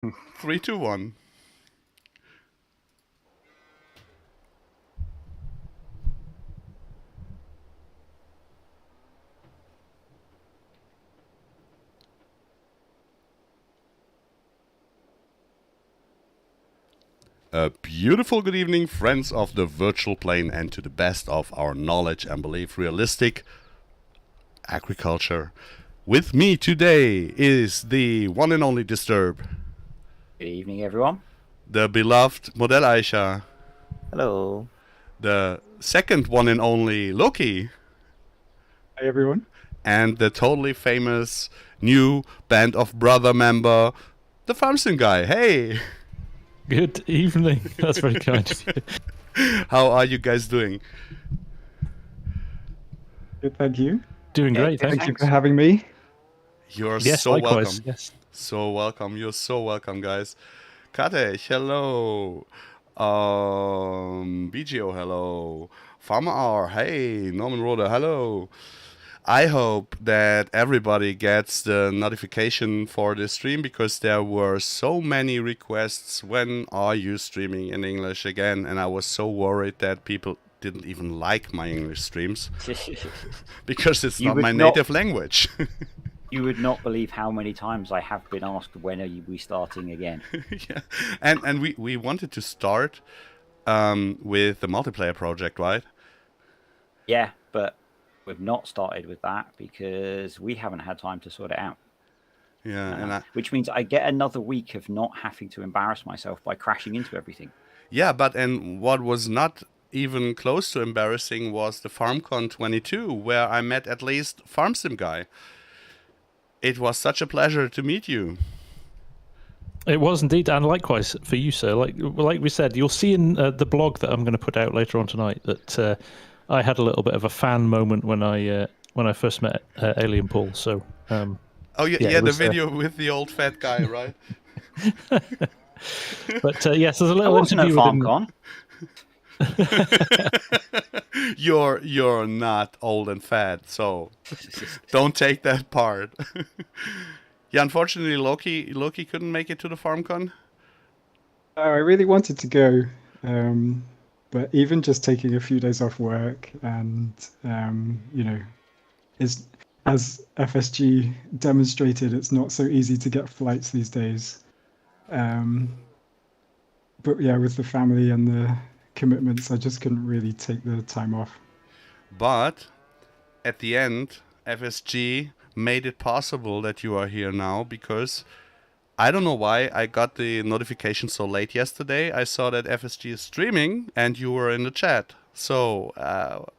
3, 2, 1. A beautiful good evening, friends of the virtual plane, and to the best of our knowledge and belief, realistic agriculture. With me today is the one and only Disturb, Good evening, everyone. the beloved Modelleicher, Hello. the second one and only Loki, Hi, everyone. and the totally famous new Band of Brother member, the FarmCon guy. Hey! Good evening. That's very kind of you. How are you guys doing? Good, thank you. Doing Yeah, great, good, thank Thank you. you for having me. You're Yes, so likewise. welcome. Yes. So welcome. You're so welcome, guys. Kate, hello. BGO, hello. Farmer R, hey. Norman Roder, hello. I hope that everybody gets the notification for this stream because there were so many requests. When are you streaming in English again? And I was so worried that people didn't even like my English streams because it's You not would my not- native language. You would not believe how many times I have been asked, when are we starting again? Yeah, and we wanted to start with the multiplayer project, right? Yeah, but we've not started with that because we haven't had time to sort it out. Yeah, and Which means I get another week of not having to embarrass myself by crashing into everything. and what was not even close to embarrassing was the FarmCon22, where I met at least FarmSim guy. It was such a pleasure to meet you. It was indeed, and likewise for you, sir. Like we said, you'll see in the blog that I'm going to put out later on tonight that I had a little bit of a fan moment when I first met Alien Paul. So Oh yeah, Yeah, yeah, it the was, video with the old fat guy, right? but yes, there's a I little wasn't at interview with him. FarmCon. You're not old and fat, so don't take that part. Yeah, unfortunately, Loki couldn't make it to the FarmCon. I really wanted to go, but even just taking a few days off work and, is as FSG demonstrated, it's not so easy to get flights these days. But yeah, with the family and the commitments, I just couldn't really take the time off. But at the end, FSG made it possible that you are here now because I don't know why I got the notification so late yesterday. I saw that FSG is streaming and you were in the chat. So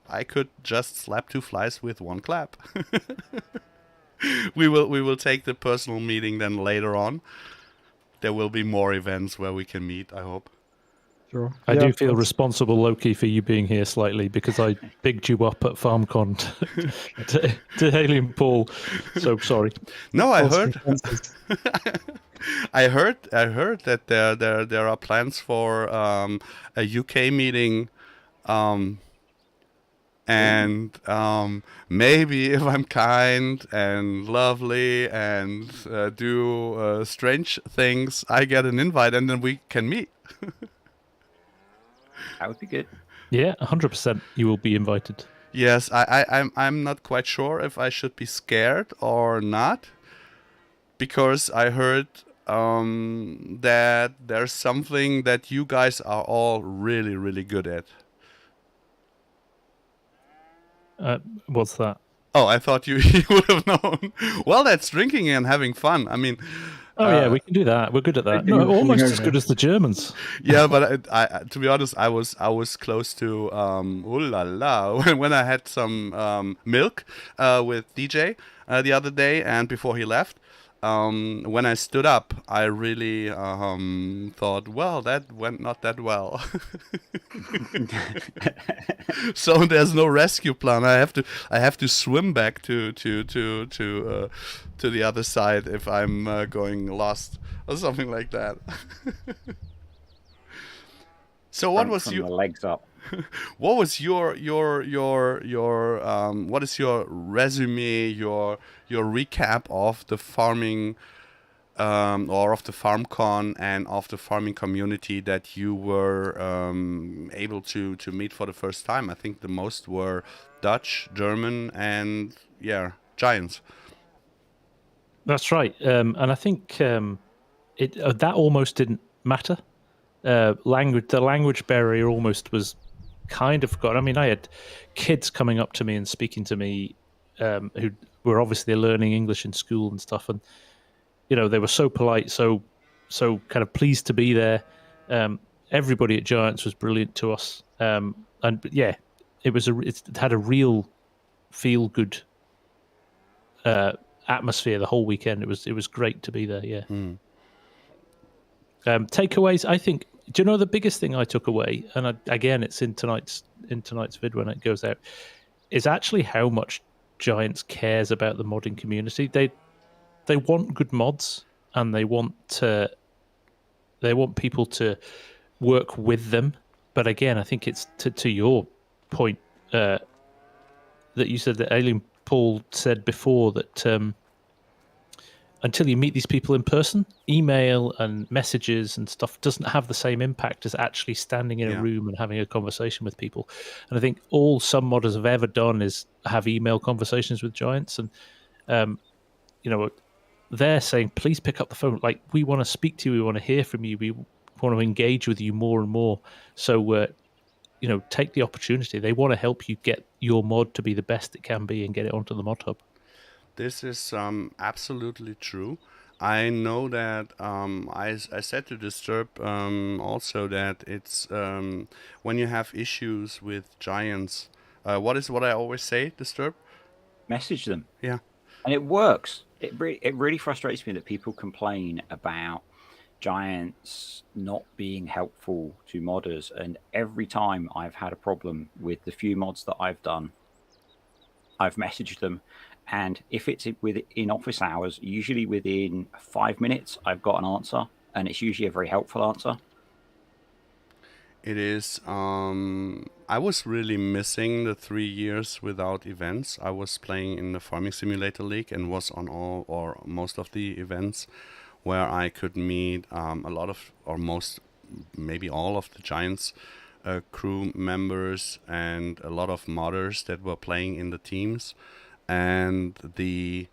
I could just slap two flies with one clap. We will take the personal meeting then later on. There will be more events where we can meet, I hope. Sure. I Yeah, do of feel course. responsible, Loki, for you being here slightly because I bigged you up at FarmCon to Alien Paul. So sorry. No, I False heard pretenses. I heard that there are plans for a UK meeting, and maybe if I'm kind and lovely and do strange things, I get an invite and then we can meet. That would be good. Yeah, 100%. You will be invited. Yes, I'm not quite sure if I should be scared or not, because I heard that there's something that you guys are all really, really good at. What's that? Oh, I thought you, you would have known. Well, that's drinking and having fun. I mean, Oh yeah, we can do that. We're good at that. No, Drinking and almost falling as over. good as the Germans. yeah, but I to be honest, I was close to ooh la la when I had some milk with DJ the other day, and before he left. When I stood up, I really thought, well, that went not that well. So there's no rescue plan. I have to swim back to the other side if I'm going lost or something like that. So what was From your the legs up? what was your what is your resume, your recap of the farming or of the FarmCon and of the farming community that you were able to meet for the first time? I think the most were Dutch, German, and yeah, Giants. That's right. And I think that almost didn't matter. The language barrier almost was kind of forgotten. I mean, I had kids coming up to me and speaking to me who were obviously learning English in school and stuff, and they were so polite, so kind of pleased to be there. Everybody at Giants was brilliant to us, and yeah, it had a real feel good atmosphere the whole weekend. It was great to be there. Yeah. Takeaways, I think. Do you know the biggest thing I took away? And again, it's in tonight's vid when it goes out. Is actually how much Giants cares about the modding community. They want good mods, and they want people to work with them. But again, I think it's to your point that you said that Alien Paul said before that until you meet these people in person, email and messages and stuff doesn't have the same impact as actually standing in a room and having a conversation with people. And I think all some modders have ever done is have email conversations with Giants, and they're saying, please pick up the phone. Like, we want to speak to you, we want to hear from you, we want to engage with you more and more. So take the opportunity. They want to help you get your mod to be the best it can be and get it onto the mod hub. This is absolutely true. I know that I said to Disturb also that it's when you have issues with Giants, what I always say, Disturb? Message them. Yeah. And it works. It really frustrates me that people complain about Giants not being helpful to modders. And every time I've had a problem with the few mods that I've done, I've messaged them. And if it's in office hours, usually within 5 minutes, I've got an answer. And it's usually a very helpful answer. It is. I was really missing the 3 years without events. I was playing in the Farming Simulator League and was on all or most of the events where I could meet a lot of, or most, maybe all of the Giants crew members and a lot of modders that were playing in the teams. And the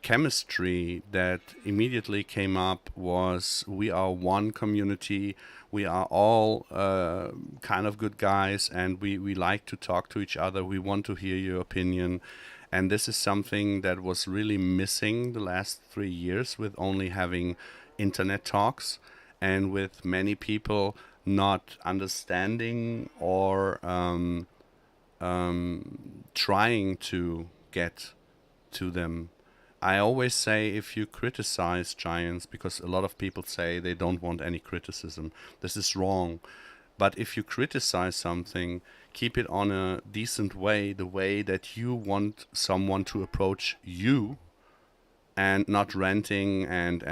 chemistry that immediately came up was, we are one community, we are all kind of good guys, and we like to talk to each other, we want to hear your opinion. And this is something that was really missing the last 3 years, with only having internet talks and with many people not understanding or trying to get to them. I always say, if you criticize Giants, because a lot of people say they don't want any criticism, this is wrong. But if you criticize something, keep it on a decent way, the way that you want someone to approach you, and not ranting and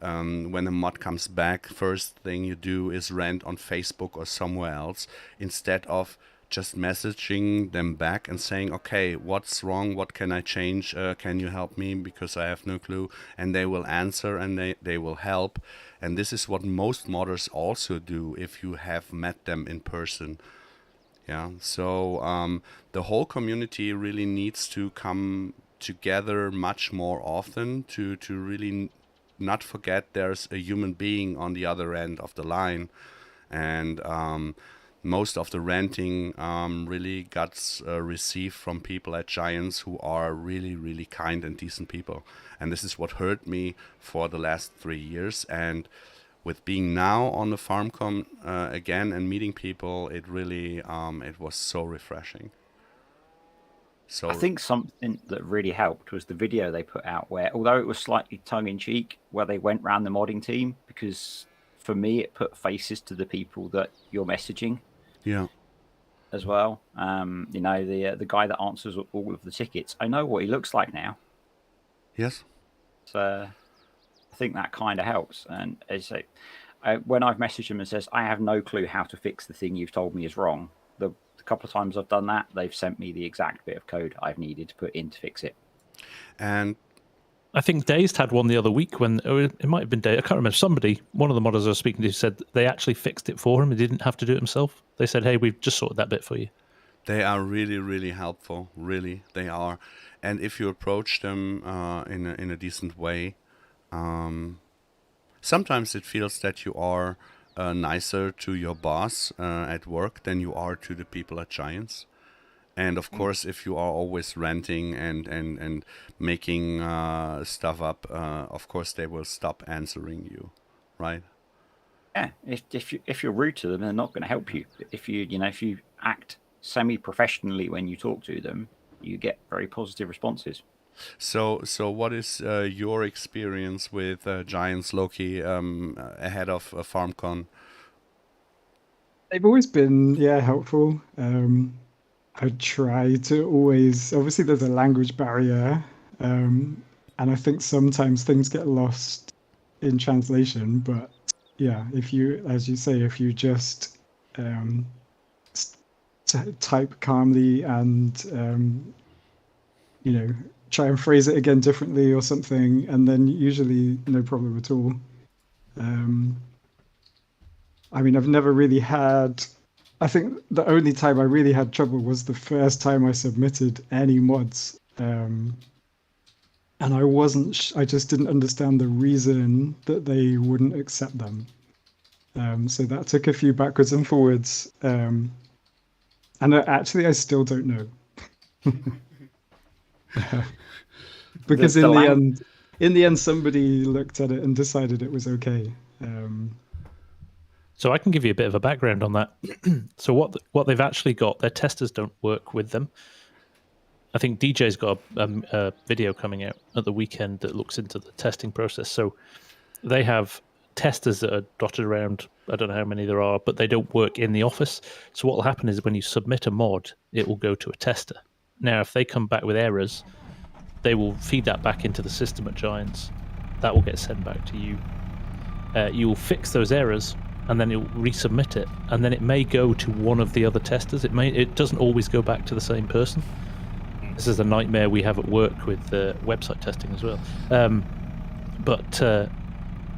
when a mod comes back, first thing you do is rant on Facebook or somewhere else, instead of just messaging them back and saying, okay, what's wrong, what can I change, can you help me, because I have no clue. And they will answer, and they will help. And this is what most modders also do if you have met them in person. Yeah, so the whole community really needs to come together much more often to really not forget there's a human being on the other end of the line. And most of the ranting really got received from people at Giants who are really, really kind and decent people. And this is what hurt me for the last 3 years. And with being now on the FarmCon again and meeting people, it really it was so refreshing. So I think something that really helped was the video they put out, where, although it was slightly tongue-in-cheek, where they went around the modding team, because for me it put faces to the people that you're messaging. Yeah. As well, the guy that answers all of the tickets, I know what he looks like now. Yes. So I think that kind of helps. And as I say, when I've messaged him and says, I have no clue how to fix the thing you've told me is wrong, the couple of times I've done that, they've sent me the exact bit of code I've needed to put in to fix it. And I think Dazed had one the other week when it might have been Dazed. I can't remember. Somebody, one of the modders I was speaking to, said they actually fixed it for him. He didn't have to do it himself. They said, "Hey, we've just sorted that bit for you." They are really, really helpful. Really, they are. And if you approach them in a decent way, sometimes it feels that you are nicer to your boss at work than you are to the people at Giants. And of course, if you are always ranting and making stuff up, of course they will stop answering you, right? Yeah, if you're rude to them, they're not going to help you. If you act semi-professionally when you talk to them, you get very positive responses. So what is your experience with Giants, Loki, ahead of FarmCon? They've always been, helpful. I try to always, obviously there's a language barrier, and I think sometimes things get lost in translation, but yeah, if you, as you say, if you just type calmly and, try and phrase it again differently or something, and then usually no problem at all. I mean, I've never really had... I think the only time I really had trouble was the first time I submitted any mods. And I just didn't understand the reason that they wouldn't accept them. So that took a few backwards and forwards. And actually, I still don't know. Because in the end, somebody looked at it and decided it was okay. So I can give you a bit of a background on that. So what they've actually got, their testers don't work with them. I think DJ's got a video coming out at the weekend that looks into the testing process. So they have testers that are dotted around. I don't know how many there are, but they don't work in the office. So what will happen is when you submit a mod, it will go to a tester. Now, if they come back with errors, they will feed that back into the system at Giants. That will get sent back to you. You will fix those errors, and then it will resubmit it, and then it may go to one of the other testers. It doesn't always go back to the same person. This is a nightmare we have at work with website testing as well.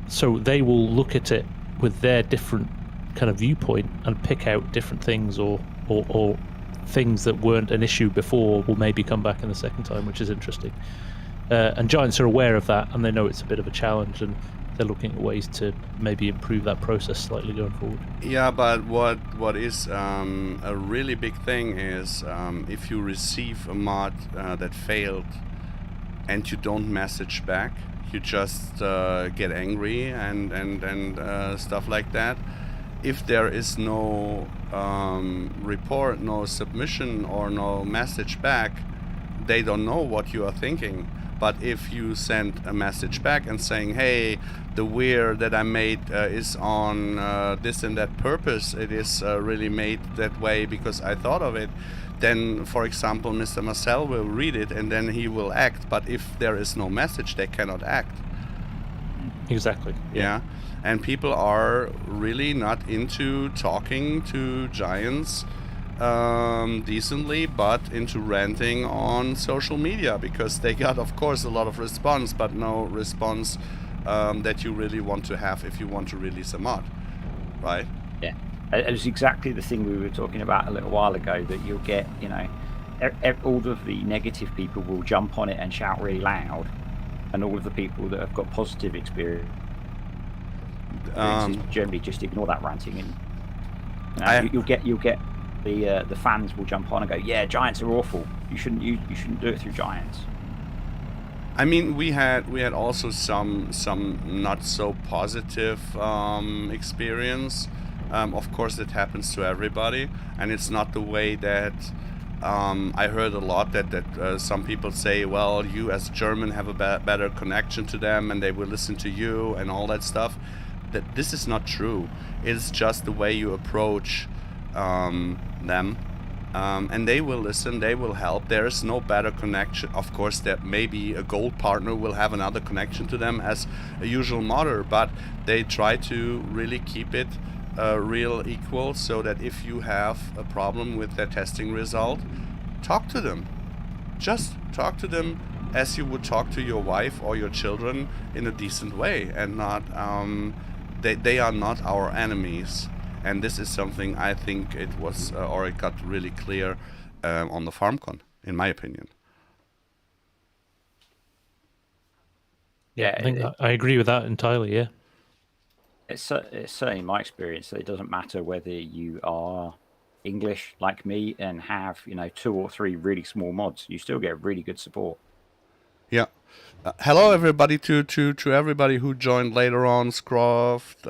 So they will look at it with their different kind of viewpoint and pick out different things or things that weren't an issue before will maybe come back in the second time, which is interesting. And Giants are aware of that, and they know it's a bit of a challenge, and they're looking at ways to maybe improve that process slightly going forward. Yeah, but what is a really big thing is if you receive a mod that failed and you don't message back, you just get angry and stuff like that. If there is no report, no submission, or no message back, they don't know what you are thinking. But if you send a message back and saying, hey, the weir that I made is on this and that purpose, it is really made that way because I thought of it, then, for example, Mr. Marcel will read it and then he will act. But if there is no message, they cannot act. Exactly. Yeah. And people are really not into talking to Giants decently, but into ranting on social media because they got, of course, a lot of response, but no response that you really want to have if you want to release a mod, right? Yeah, it's exactly the thing we were talking about a little while ago, that you'll get, all of the negative people will jump on it and shout really loud, and all of the people that have got positive experiences generally just ignore that ranting, and you'll get the fans will jump on and go, yeah, Giants are awful, you shouldn't do it through Giants. I mean, we had also some not so positive experience. Of course, it happens to everybody, and it's not the way that I heard a lot that some people say, well, you as German have a better connection to them and they will listen to you and all that stuff. That this is not true. It's just the way you approach them, and they will listen, they will help. There is no better connection. Of course, that maybe a gold partner will have another connection to them as a usual modder, but they try to really keep it real equal, so that if you have a problem with their testing result, talk to them. Just talk to them as you would talk to your wife or your children in a decent way, and not they are not our enemies. And this is something I think it was or it got really clear on the FarmCon, in my opinion. Yeah, I think I agree with that entirely. Yeah. It's certainly my experience that it doesn't matter whether you are English like me and have 2 or 3 really small mods, you still get really good support. Yeah. Hello everybody to everybody who joined later on. Scroft,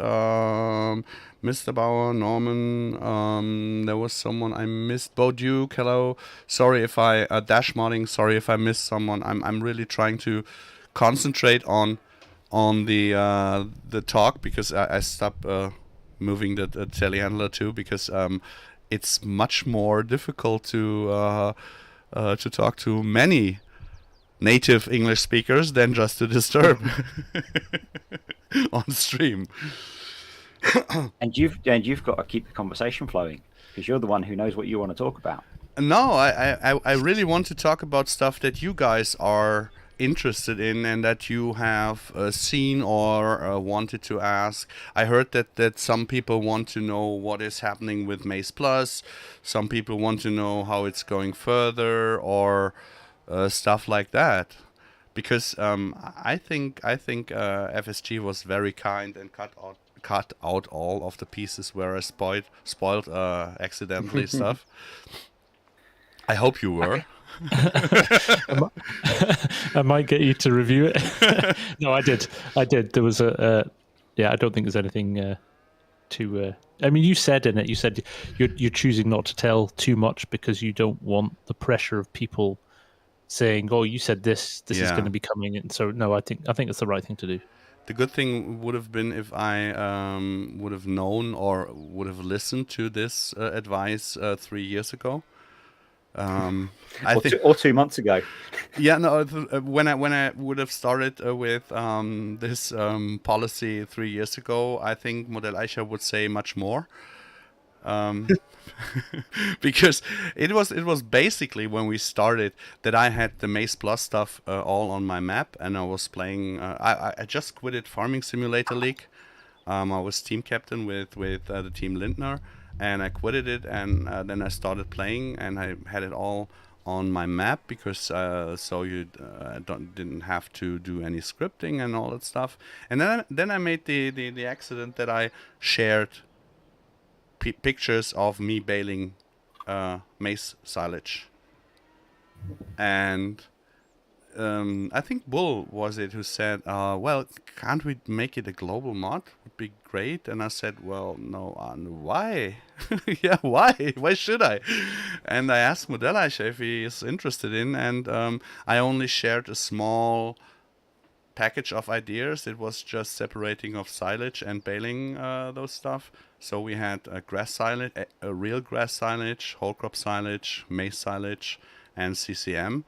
Mr. Bauer, Norman, there was someone I missed. Bo Duke, hello. Sorry if I dash modding, sorry if I missed someone. I'm really trying to concentrate on the talk, because I stopped moving the telehandler too, because it's much more difficult to talk to many native English speakers than just to disturb on stream. And you've got to keep the conversation flowing, because you're the one who knows what you want to talk about. No, I really want to talk about stuff that you guys are interested in and that you have seen or wanted to ask. I heard that some people want to know what is happening with MaizePlus. Some people want to know how it's going further, or stuff like that. Because I think FSG was very kind and cut out all of the pieces where I spoiled accidentally stuff. I hope you were. I might get you to review it. No, I did. There was I don't think there's anything to. I mean, you said in it, you said you're choosing not to tell too much because you don't want the pressure of people saying, "Oh, you said this is going to be coming." And so, no, I think it's the right thing to do. The good thing would have been if I would have known or would have listened to this advice 3 years ago. Or 2 months ago. Yeah, no. When I would have started with this policy 3 years ago, I think Modelleicher would say much more. Because it was basically when we started that I had the MaizePlus stuff all on my map, and I was playing. I just quitted Farming Simulator League. I was team captain with the team Lindner, and I quitted it, and then I started playing, and I had it all on my map, because so you didn't have to do any scripting and all that stuff. And then I made the accident that I shared pictures of me baling maize silage, and I think Bull was it who said, well, can't we make it a global mod? Would be great. And I said, well, no, why? Yeah, why should I? And I asked Modelleicher if he is interested in, and I only shared a small package of ideas. It was just separating of silage and baling those stuff. So we had grass silage, a real grass silage, whole crop silage, maize silage, and CCM.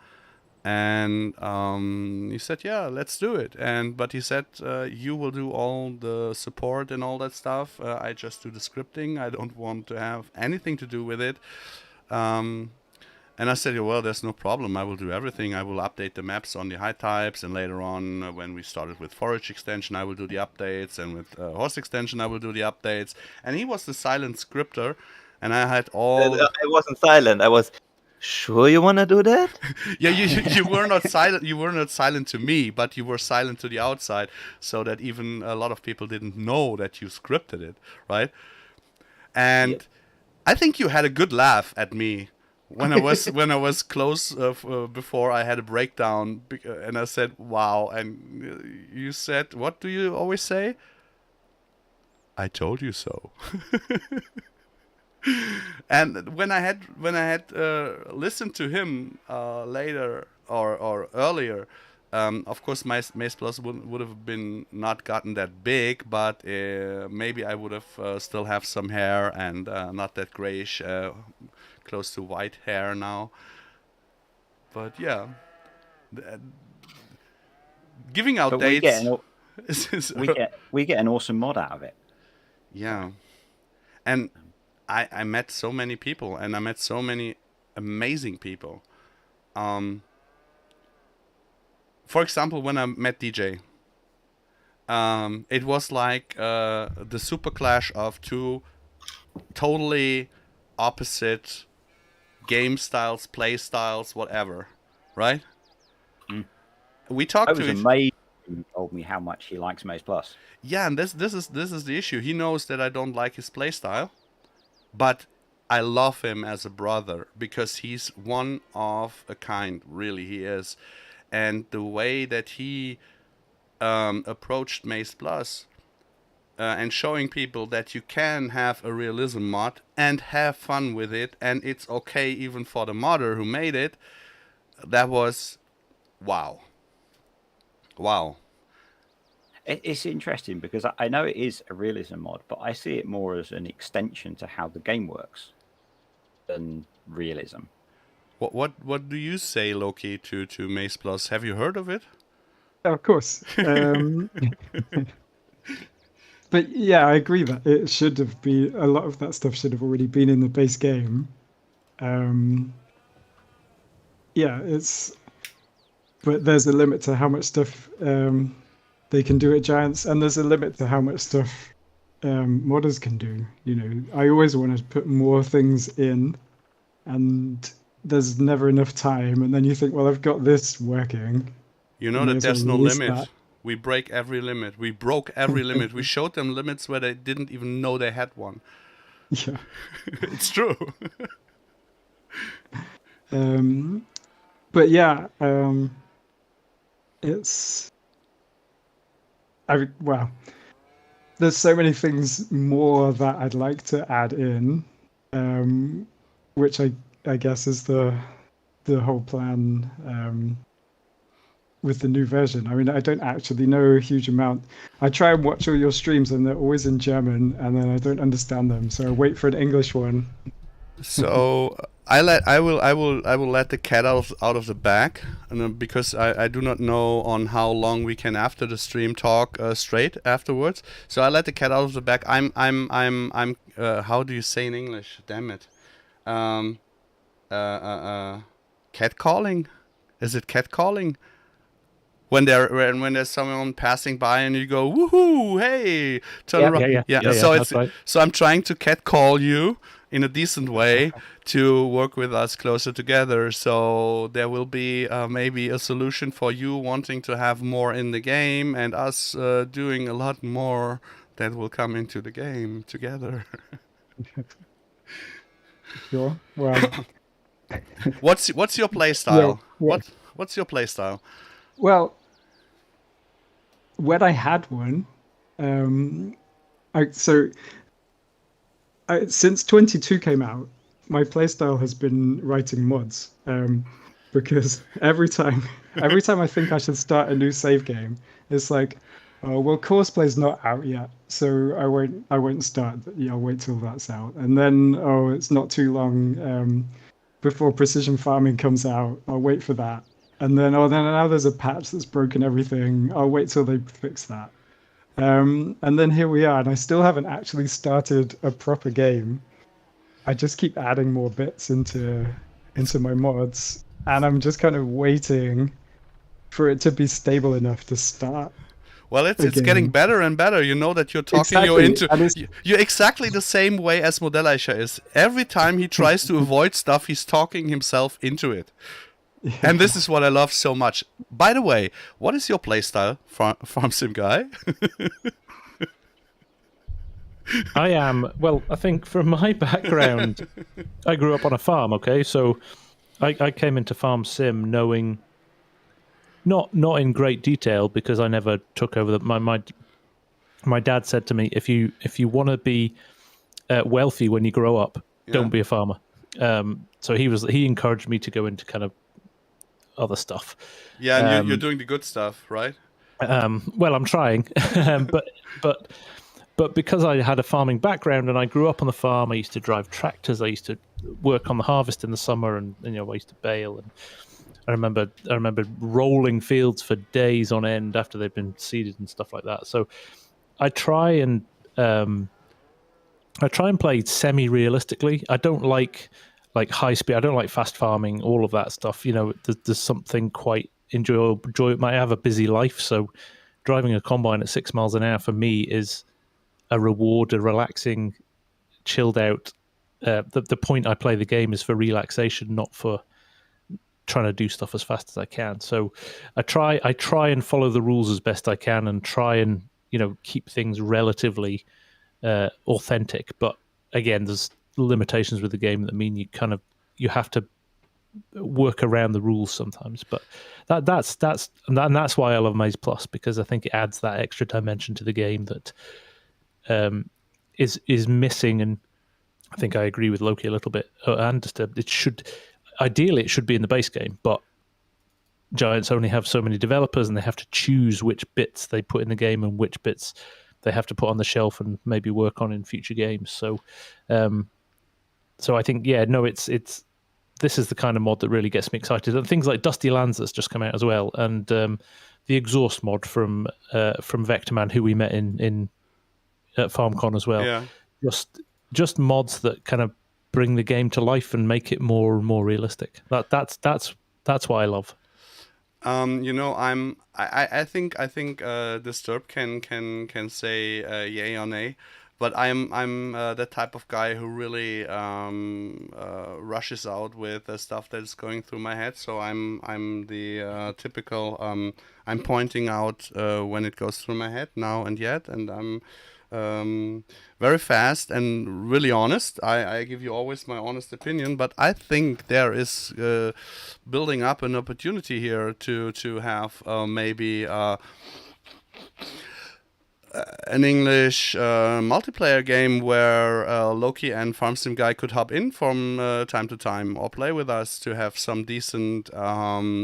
And he said, yeah, let's do it. But he said, you will do all the support and all that stuff. I just do the scripting. I don't want to have anything to do with it. And I said, well, there's no problem. I will do everything. I will update the maps on the high types. And later on, when we started with forage extension, I will do the updates. And with horse extension, I will do the updates. And he was the silent scripter. And I had all... I wasn't silent. I was... Sure, you want to do that? Yeah, you were not silent. You were not silent to me, but you were silent to the outside, so that even a lot of people didn't know that you scripted it, right? And yep. I think you had a good laugh at me when I was close before I had a breakdown, and I said, "Wow!" And you said, "What do you always say?" I told you so. And when I had listened to him later or earlier, of course MaizePlus would have been not gotten that big, but maybe I would have still have some hair and not that grayish, close to white hair now. But yeah, giving out dates. We get an awesome mod out of it. Yeah, and I met so many people, and I met so many amazing people. for example, when I met DJ, it was like the super clash of two totally opposite game styles, play styles, whatever, right? We I talked was to each. amazed when he told me how much he likes MaizePlus. Yeah, and this is the issue. He knows that I don't like his play style, but I love him as a brother because he's one of a kind. Really, he is, and the way that he approached MaizePlus and showing people that you can have a realism mod and have fun with it, and it's okay even for the modder who made it. That was wow. Wow. It's interesting because I know it is a realism mod, but I see it more as an extension to how the game works than realism. What do you say, Loki, to MaizePlus? Have you heard of it? Of course. But yeah, I agree that it should have been, a lot of that stuff should have already been in the base game. Yeah, but there's a limit to how much stuff they can do at Giants, and there's a limit to how much stuff modders can do. You know, I always want to put more things in, and there's never enough time. And then you think, well, I've got this working. You know that there's no limit. We break every limit. We broke every limit. We showed them limits where they didn't even know they had one. Yeah, It's true. but yeah, well, there's so many things more that I'd like to add in, which I guess is the whole plan with the new version. I mean, I don't actually know a huge amount. I try and watch all your streams, and they're always in German, and then I don't understand them, so I wait for an English one. So I will let the cat out of the bag, because I do not know on how long we can after the stream talk straight afterwards. So I let the cat out of the bag. I'm how do you say in English? Damn it. Catcalling? Is it catcalling? When there's someone passing by and you go, woohoo, hey, turn around. Yeah. So it's right. So I'm trying to catcall you in a decent way to work with us closer together. So there will be maybe a solution for you wanting to have more in the game, and us doing a lot more that will come into the game together. Sure. Well, What's your play style? Yeah. What's your play style? Well, when I had one, since 22 came out, my playstyle has been writing mods, because every time I think I should start a new save game, it's like, oh well, Coursplay's not out yet, so I won't start. Yeah, I'll wait till that's out, and then it's not too long before Precision Farming comes out. I'll wait for that. And then, now there's a patch that's broken everything. I'll wait till they fix that. And then here we are, and I still haven't actually started a proper game. I just keep adding more bits into my mods, and I'm just kind of waiting for it to be stable enough to start. Well, it's getting better and better. You know that you're talking you're exactly the same way as Modelleicher is. Every time he tries to avoid stuff, he's talking himself into it. And this is what I love so much. By the way, what is your playstyle, Farm Sim guy? I think from my background, I grew up on a farm, okay? So I came into Farm Sim knowing, not in great detail, because I never took over my dad said to me, if you want to be wealthy when you grow up, don't be a farmer. So he encouraged me to go into kind of other stuff. Yeah, and you're doing the good stuff, right? Well, I'm trying, but because I had a farming background and I grew up on the farm, I used to drive tractors. I used to work on the harvest in the summer, and I used to bale. And I remember rolling fields for days on end after they'd been seeded and stuff like that. So I try and play semi-realistically. I don't like high speed. I don't like fast farming, all of that stuff. There's something quite might have a busy life. So driving a combine at 6 miles an hour for me is a reward, a relaxing, chilled out. The point I play the game is for relaxation, not for trying to do stuff as fast as I can. So I try and follow the rules as best I can, and try and keep things relatively authentic. But again, there's limitations with the game that mean you have to work around the rules sometimes. But that's why I love MaizePlus, because I think it adds that extra dimension to the game that is missing. And I think I agree with Loki a little bit and Disturbed. Ideally, it should be in the base game, but Giants only have so many developers, and they have to choose which bits they put in the game and which bits they have to put on the shelf and maybe work on in future games. So, I think, this is the kind of mod that really gets me excited. And things like Dusty Lands that's just come out as well, and the exhaust mod from Vectorman, who we met at FarmCon as well. Yeah. Just mods that kind of bring the game to life and make it more and more realistic. That's what I love. I think Disturbed can say yay or nay, but I'm the type of guy who really rushes out with the stuff that's going through my head. So I'm the typical I'm pointing out when it goes through my head now and yet, and I'm very fast and really honest. I give you always my honest opinion, but I think there is building up an opportunity here to have maybe an English multiplayer game where Loki and FarmSim guy could hop in from time to time or play with us to have some decent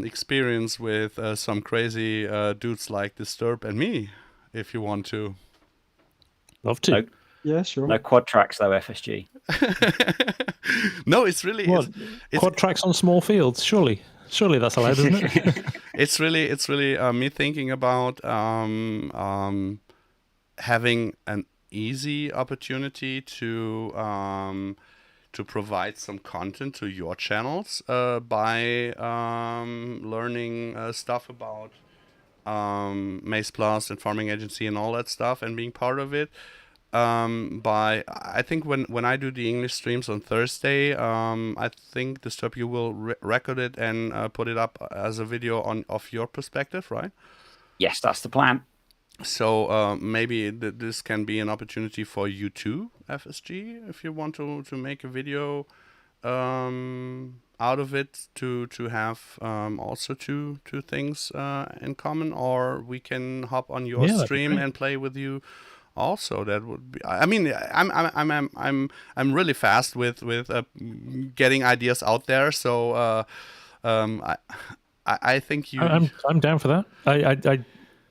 experience with some crazy dudes like Disturb and me, if you want to. Love to. Yeah, sure. No quad tracks though, FSG. No, it's really quad tracks on small fields. Surely that's allowed, isn't it? It's really me thinking about having an easy opportunity to provide some content to your channels by learning stuff about MaizePlus and farming agency and all that stuff, and being part of it. I think when I do the English streams on Thursday, I think Disturb, you will record it and put it up as a video of your perspective, right? Yes, that's the plan. So maybe this can be an opportunity for you too, FSG, if you want to make a video out of it to have also two things in common, or we can hop on your stream and play with you. Also, that would be. I mean, I'm really fast with getting ideas out there. So I think you. I'm down for that.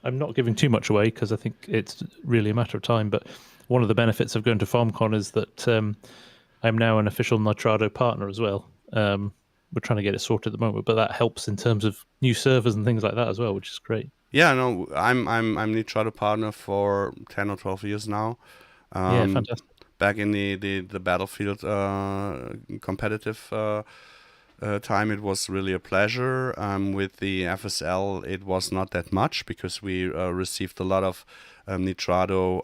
I'm not giving too much away because I think it's really a matter of time. But one of the benefits of going to FarmCon is that I'm now an official Nitrado partner as well. We're trying to get it sorted at the moment, but that helps in terms of new servers and things like that as well, which is great. Yeah, no, I'm Nitrado partner for 10 or 12 years now. Yeah, fantastic. Back in the Battlefield competitive time, it was really a pleasure. With the FSL, it was not that much because we received a lot of Nitrado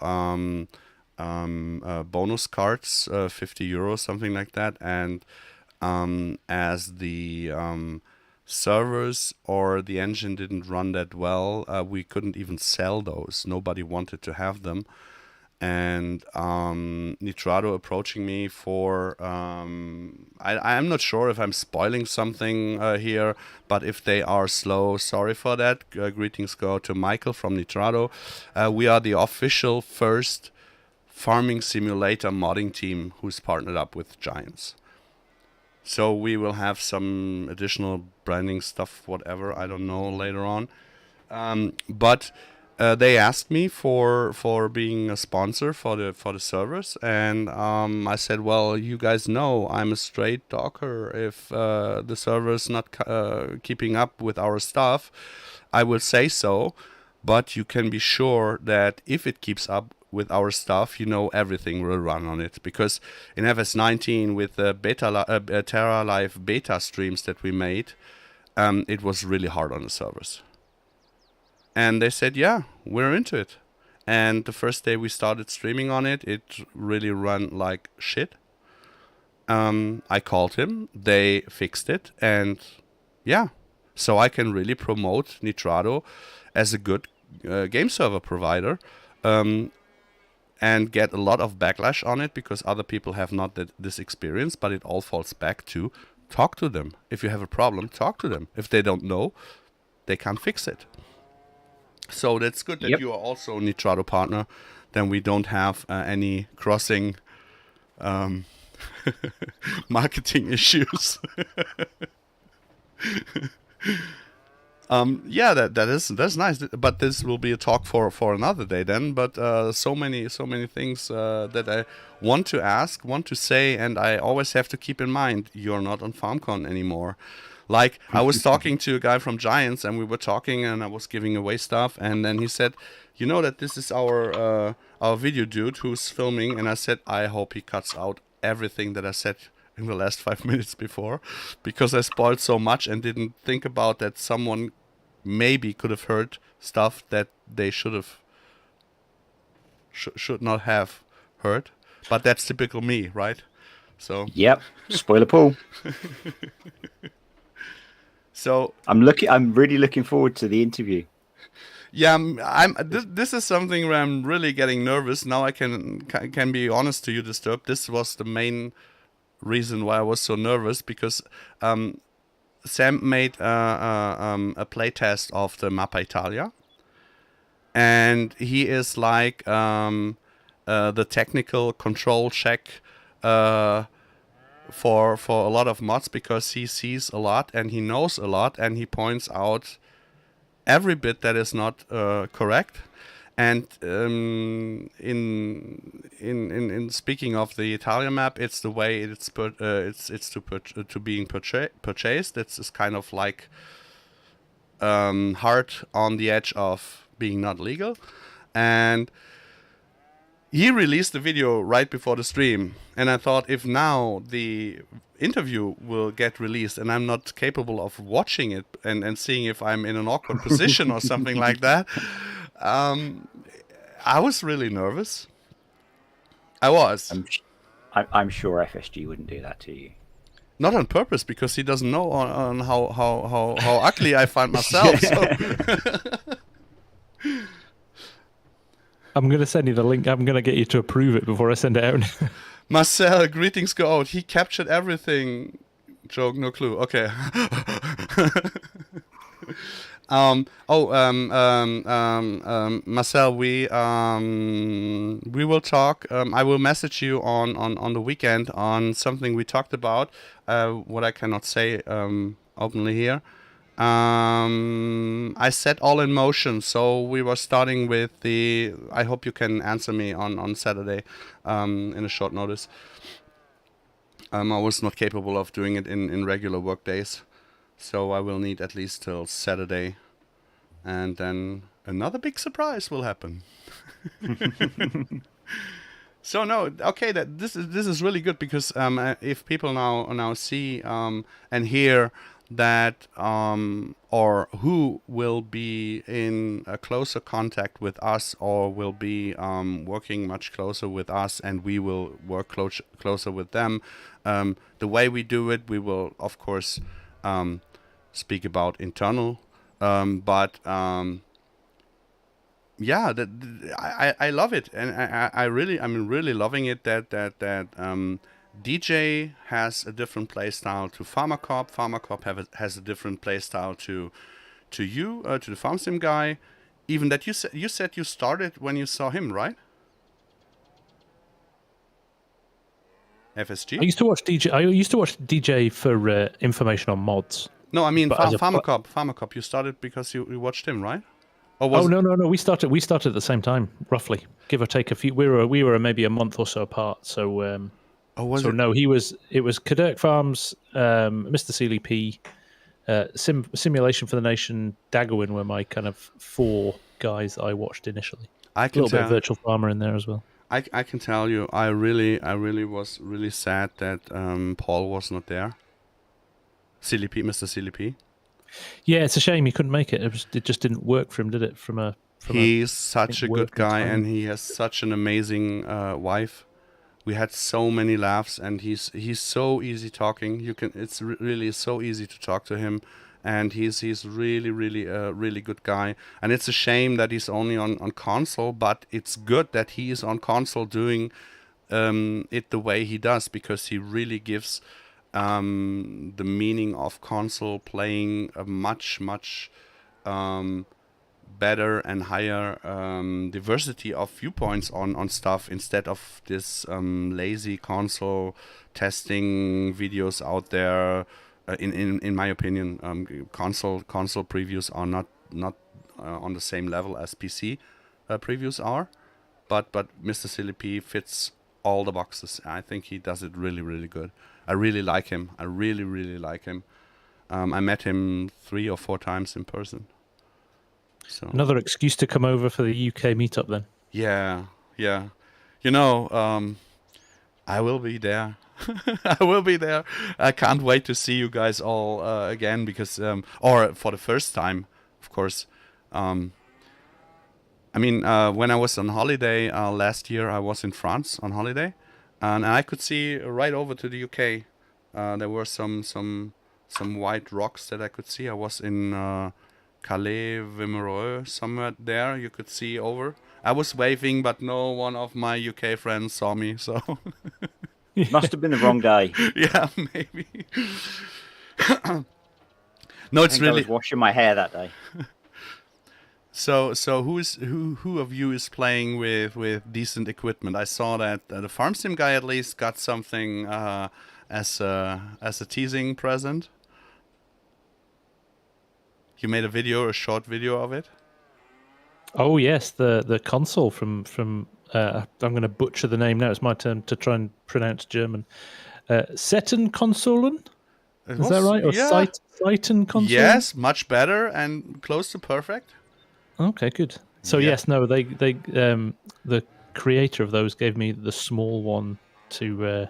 bonus cards, 50 euros, something like that. And as the servers or the engine didn't run that well, we couldn't even sell those. Nobody wanted to have them. And Nitrado approaching me for I'm not sure if I'm spoiling something here, but if they are slow, sorry for that. Greetings go to Michael from Nitrado. We are the official first farming simulator modding team who's partnered up with Giants. So we will have some additional branding stuff, whatever, I don't know, later on. But they asked me for being a sponsor for the servers, and I said, well, you guys know I'm a straight talker. If the server's not keeping up with our stuff, I will say so. But you can be sure that if it keeps up with our stuff, everything will run on it, because in FS19 with the Terra Live beta streams that we made, it was really hard on the servers. And they said, yeah, we're into it. And the first day we started streaming on it, it really ran like shit. I called him, they fixed it, and yeah. So I can really promote Nitrado as a good game server provider, and get a lot of backlash on it because other people have not this experience, but it all falls back to talk to them. If you have a problem, talk to them. If they don't know, they can't fix it. So that's good that Yep. you are also a Nitrado partner. Then we don't have any crossing marketing issues. Yeah, that's nice. But this will be a talk for another day then. But so many things that I want to ask, want to say, and I always have to keep in mind you're not on FarmCon anymore. Like I was talking to a guy from Giants, and we were talking, and I was giving away stuff, and then he said, "You know that this is our video dude who's filming," and I said, "I hope he cuts out everything that I said in the last 5 minutes before, because I spoiled so much and didn't think about that someone maybe could have heard stuff that they should not have heard." But that's typical me, right? So Yep. Spoiler Paul. so I'm really looking forward to the interview. yeah, this is something where I'm really getting nervous. Now I can be honest to you, Disturbed. This was the main reason why I was so nervous, because Sam made a playtest of the Mappa Italia, and he is like the technical control check for a lot of mods, because he sees a lot and he knows a lot and he points out every bit that is not correct. And in speaking of the Italia map, it's the way it's being purchased. It's kind of like hard on the edge of being not legal. And he released the video right before the stream, and I thought, if now the interview will get released and I'm not capable of watching it and seeing if I'm in an awkward position or something like that, I was really nervous. I was. I'm sure FSG wouldn't do that to you. Not on purpose, because he doesn't know on how ugly I find myself. So. I'm going to send you the link. I'm going to get you to approve it before I send it out. Marcel, greetings go out. He captured everything. Joke, no clue. Okay. Marcel, we will talk. I will message you on the weekend on something we talked about. What I cannot say openly here. I set all in motion, so we were starting with the. I hope you can answer me on Saturday, in a short notice. I was not capable of doing it in regular work days, so I will need at least till Saturday, and then another big surprise will happen. So no, okay, that this is really good, because if people now see and hear that or who will be in a closer contact with us, or will be working much closer with us, and we will work closer with them. The way we do it, we will of course speak about internal, but yeah, I love it, and I'm really loving it that DJ has a different playstyle to FarmerCop. FarmerCop has a different playstyle to you, to the FarmSim guy. Even that you said you started when you saw him, right? FSG. I used to watch DJ for information on mods. No, I mean But as a- FarmerCop. FarmerCop. You started because you watched him, right? Or was no. We started at the same time, roughly, give or take a few. We were maybe a month or so apart. So no, it was Cadirk Farms, Mr. Sealy P, Simulation for the Nation, Daggerwin were my kind of four guys I watched initially. I A can little bit of tell. Virtual Farmer in there as well. I can tell you, I really was really sad that Paul was not there. Silly P, Mr. Silly P. Yeah, it's a shame he couldn't make it. It just didn't work for him, did it? He's such a good working guy, time. and he has such an amazing wife. We had so many laughs, and he's so easy talking. It's really so easy to talk to him, and he's really a really good guy. And it's a shame that he's only on console, but it's good that he is on console doing it the way he does, because he really gives the meaning of console playing a much better and higher diversity of viewpoints on stuff, instead of this lazy console testing videos out there. In my opinion, console previews are not on the same level as PC previews are, but Mr. Silly P fits all the boxes. I think he does it really good. I really like him. I really like him. I met him 3 or 4 times in person. So Another excuse to come over for the UK meetup then. yeah. You know, I will be there. I will be there. I can't wait to see you guys all again, because or for the first time, of course. I mean, when I was on holiday last year, I was in France on holiday, and I could see right over to the UK. There were some white rocks that I could see. I was in Calais, Wimereux, somewhere there. You could see over. I was waving, but no one of my UK friends saw me. So Must have been the wrong day. yeah, maybe. No, it's I really. was washing my hair that day. So who of you is playing with decent equipment? I saw that the Farm Sim guy at least got something as a teasing present. You made a short video of it. Oh yes, the console from I'm going to butcher the name now. It's my turn to try and pronounce German. Setten Konsolen? Is that right? Or yeah. Seiten Konsolen? Yes, much better and close to perfect. Okay, good. So Yeah. yes, no, they the creator of those gave me the small one to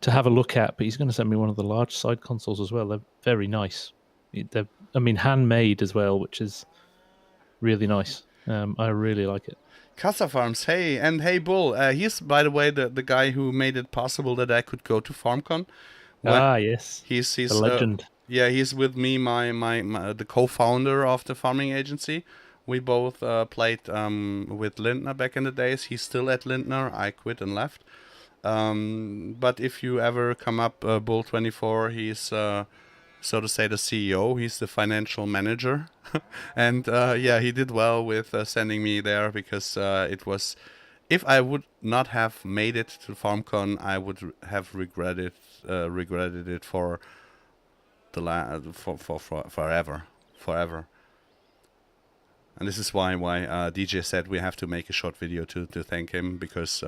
have a look at, but he's going to send me one of the large side consoles as well. They're very nice. They're, handmade as well, which is really nice. I really like it. Casa Farms, hey, and hey Bull. He's, by the way, the guy who made it possible that I could go to FarmCon. Yes, He's the legend. Yeah, he's with me, my the co-founder of the farming agency. We both played with Lindner back in the days. He's still at Lindner. I quit and left. But if you ever come up, Bull24, he's so to say the CEO. He's the financial manager, and yeah, he did well with sending me there, because it was. If I would not have made it to FarmCon, I would have regretted it for for forever. And this is why DJ said we have to make a short video to thank him, because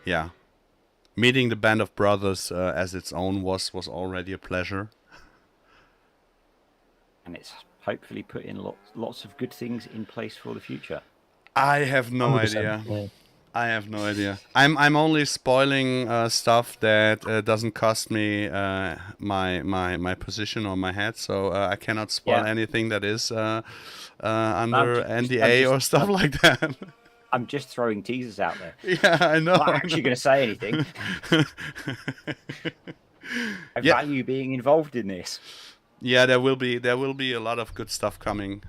yeah, meeting the band of brothers as its own was already a pleasure. And it's hopefully putting lots of good things in place for the future. I have no 100%, idea. yeah. I have no idea. I'm only spoiling stuff that doesn't cost me my position or my head, so I cannot spoil anything that is under NDA or stuff like that. I'm just throwing teasers out there. Yeah, I know. I'm not actually going to say anything. I value being involved in this. Yeah, there will be a lot of good stuff coming,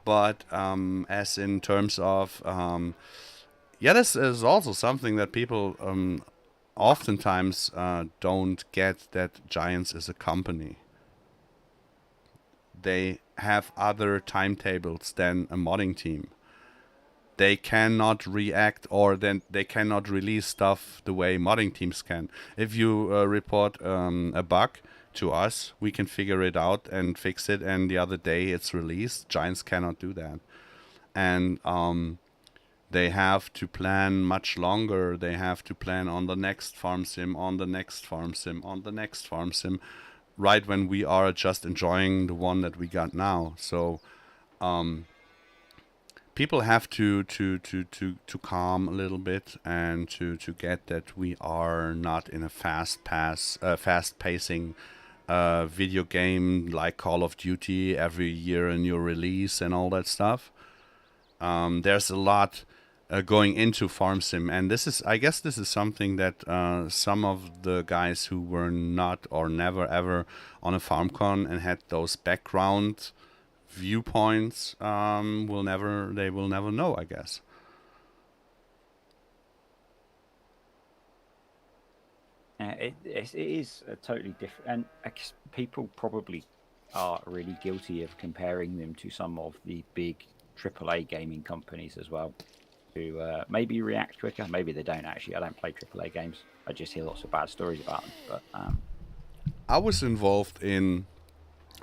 but as in terms of this is also something that people oftentimes don't get, that Giants is a company. They have other timetables than a modding team. They cannot react, or then they cannot release stuff the way modding teams can. If you report a bug to us, we can figure it out and fix it, and the other day it's released. Giants cannot do that. And they have to plan much longer. They have to plan on the next farm sim, on the next farm sim, on the next farm sim, right when we are just enjoying the one that we got now. So people have to calm a little bit, and to get that we are not in a fast pacing video game like Call of Duty, every year a new release and all that stuff. There's a lot going into farm sim, and I guess this is something that some of the guys who were not or never ever on a FarmCon and had those background viewpoints will never know, I guess. It is a totally different, and I guess people probably are really guilty of comparing them to some of the big AAA gaming companies as well, who maybe react quicker. Maybe they don't actually. I don't play AAA games. I just hear lots of bad stories about them. But I was involved in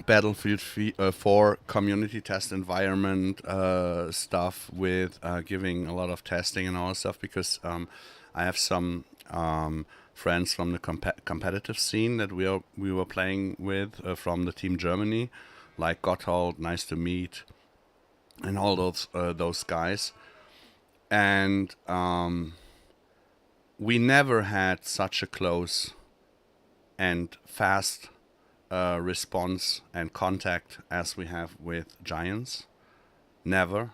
Battlefield 4 community test environment stuff with giving a lot of testing and all that stuff, because I have some friends from the competitive scene that we were playing with from the team Germany, like Gotthold, nice to meet, and all those guys. And we never had such a close and fast response and contact as we have with Giants. Never.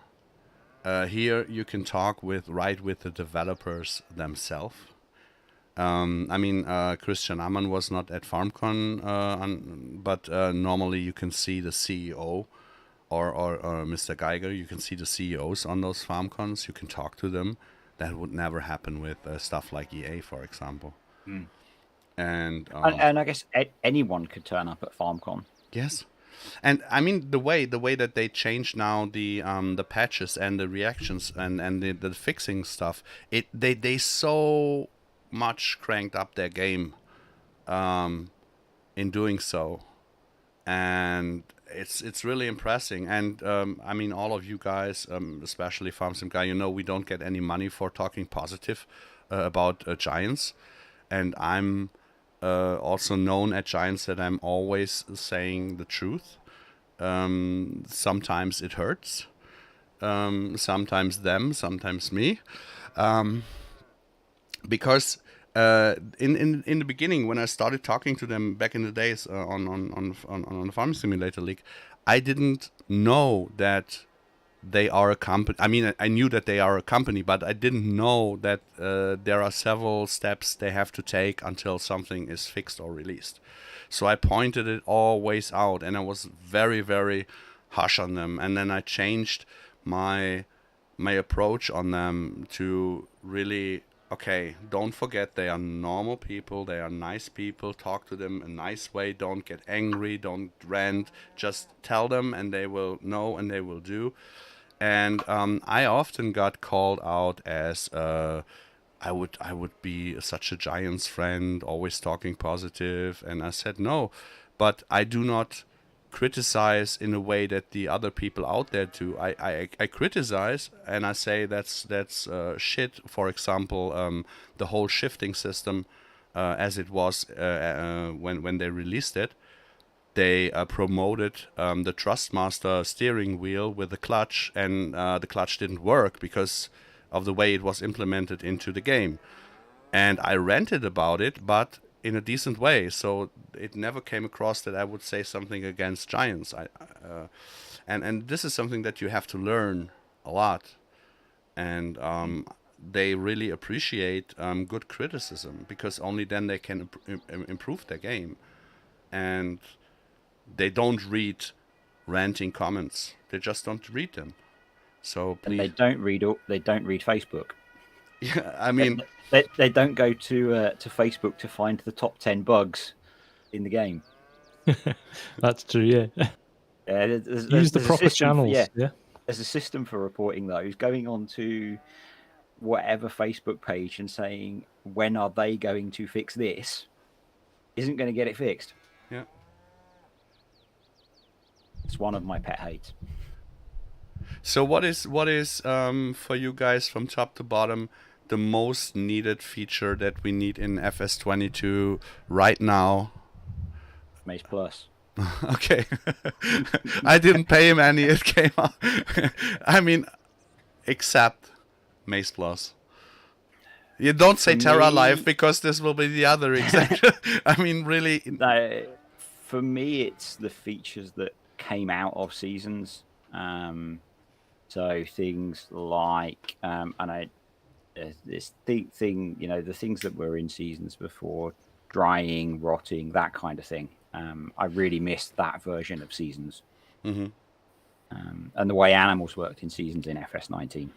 Here you can talk with the developers themselves. I mean, Christian Ammann was not at FarmCon, but normally you can see the CEO or Mr. Geiger. You can see the CEOs on those FarmCons. You can talk to them. That would never happen with stuff like EA, for example. And I guess anyone could turn up at FarmCon. Yes, and I mean the way that they change now the patches and the reactions and the fixing stuff. They so much cranked up their game in doing so, and it's really impressive. And I mean, all of you guys, especially FarmSim guy, you know, we don't get any money for talking positive about Giants, and I'm also known at Giants that I'm always saying the truth. Sometimes it hurts, sometimes them, sometimes me. Because in the beginning, when I started talking to them back in the days on the Farm Simulator League, I didn't know that they are a company. I mean, I knew that they are a company, but I didn't know that there are several steps they have to take until something is fixed or released. So I pointed it always out, and I was very, very harsh on them. And then I changed my approach on them to really, okay, don't forget they are normal people, they are nice people, talk to them a nice way, don't get angry, don't rant, just tell them and they will know and they will do. And I often got called out as I would be such a Giants friend, always talking positive, and I said no, but I do not criticize in a way that the other people out there do. I criticize and I say that's shit. For example, the whole shifting system as it was when they released it. They promoted the Trustmaster steering wheel with the clutch, and the clutch didn't work because of the way it was implemented into the game. And I ranted about it, but in a decent way, so it never came across that I would say something against Giants. And this is something that you have to learn a lot. And they really appreciate good criticism, because only then they can improve their game. And they don't read ranting comments. They just don't read them. So please. And they don't read Facebook. Yeah, I mean, they don't go to Facebook to find the top 10 bugs in the game. That's true. Yeah. Use the proper channels. Yeah. There's a system for reporting those. Going on to whatever Facebook page and saying, when are they going to fix this, isn't going to get it fixed. Yeah. It's one of my pet hates. So what is for you guys from top to bottom the most needed feature that we need in FS22 right now? MaizePlus. Okay. I didn't pay him any. It came out. I mean, except MaizePlus. You don't say Terra Life, because this will be the other example. I mean, really. For me, it's the features that came out of seasons. So things like, this thing, the things that were in seasons before, drying, rotting, that kind of thing. I really missed that version of seasons. Mm-hmm. And the way animals worked in seasons in FS19.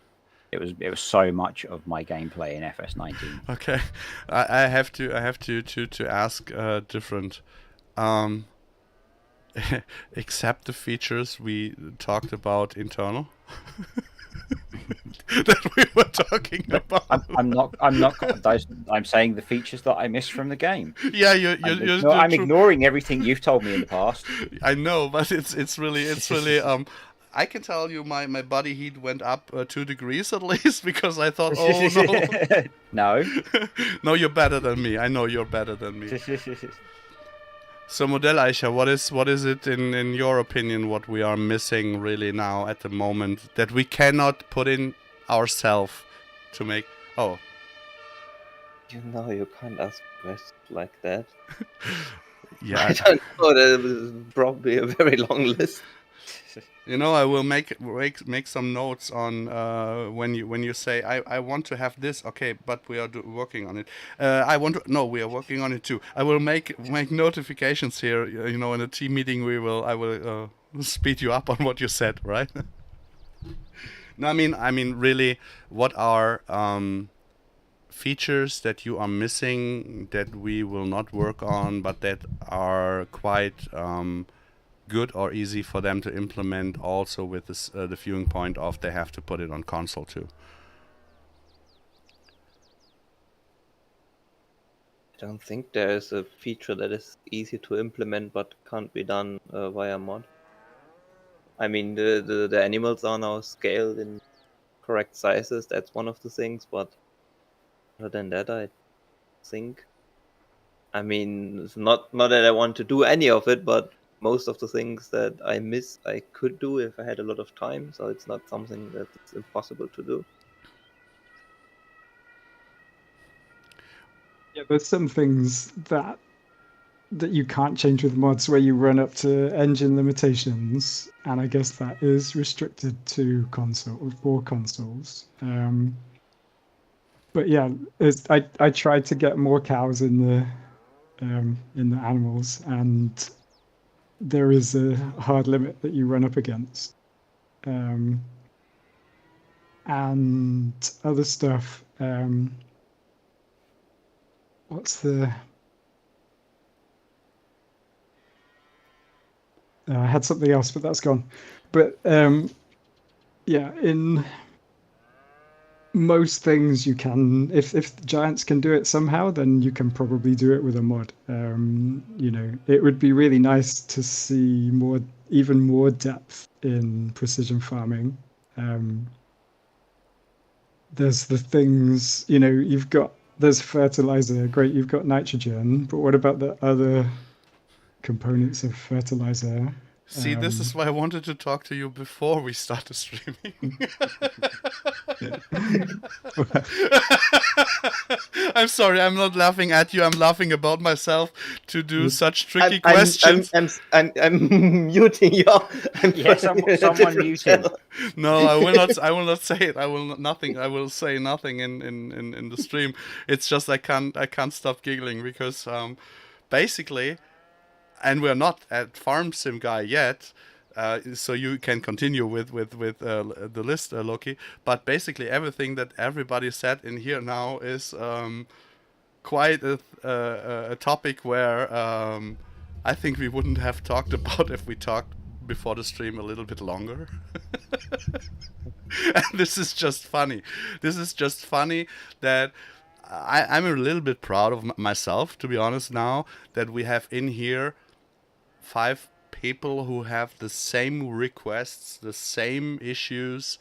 It was so much of my gameplay in FS19. Okay, I have to ask different. Except the features we talked about internal that we were talking about. I'm not. I'm saying the features that I missed from the game. Yeah, I'm ignoring everything you've told me in the past. I know, but it's really I can tell you my body heat went up 2 degrees at least because I thought, oh no. No. No, you're better than me. I know you're better than me. So Modelleicher, what is it in your opinion what we are missing really now at the moment that we cannot put in ourselves to make? Oh. You know, you can't ask questions like that. Yeah. I don't know. That is probably a very long list. You know, I will make some notes on when you say I want to have this. Okay, but we are working on it. We are working on it too. I will make notifications here. You know, in a team meeting I will speed you up on what you said, right? No, I mean really, what are features that you are missing that we will not work on, but that are quite good or easy for them to implement, also with this, the viewing point of they have to put it on console too? I don't think there is a feature that is easy to implement but can't be done via mod. I mean, the animals are now scaled in correct sizes. That's one of the things, but other than that, I think. I mean, it's not that I want to do any of it, but most of the things that I miss, I could do if I had a lot of time. So it's not something that's impossible to do. Yeah, there's some things that you can't change with mods where you run up to engine limitations, and I guess that is restricted to consoles. But yeah, I tried to get more cows in the animals, and there is a hard limit that you run up against. And other stuff. What's the? I had something else, but that's gone. But yeah, in most things you can, if giants can do it somehow, then you can probably do it with a mod. You know, it would be really nice to see even more depth in precision farming. There's the things, you know, there's fertilizer, great, you've got nitrogen, but what about the other components of fertilizer? See, this is why I wanted to talk to you before we started streaming. I'm sorry, I'm not laughing at you. I'm laughing about myself to do such tricky questions. I'm muting you. Someone mute him. No, I will not. I will not say it. I will say nothing in the stream. It's just I can't stop giggling because basically. And we're not at Farm Sim Guy yet, so you can continue with the list, Loki. But basically, everything that everybody said in here now is quite a topic where I think we wouldn't have talked about if we talked before the stream a little bit longer. And this is just funny. This is just funny that. I'm a little bit proud of myself, to be honest, now that we have in here 5 people who have the same requests, the same issues,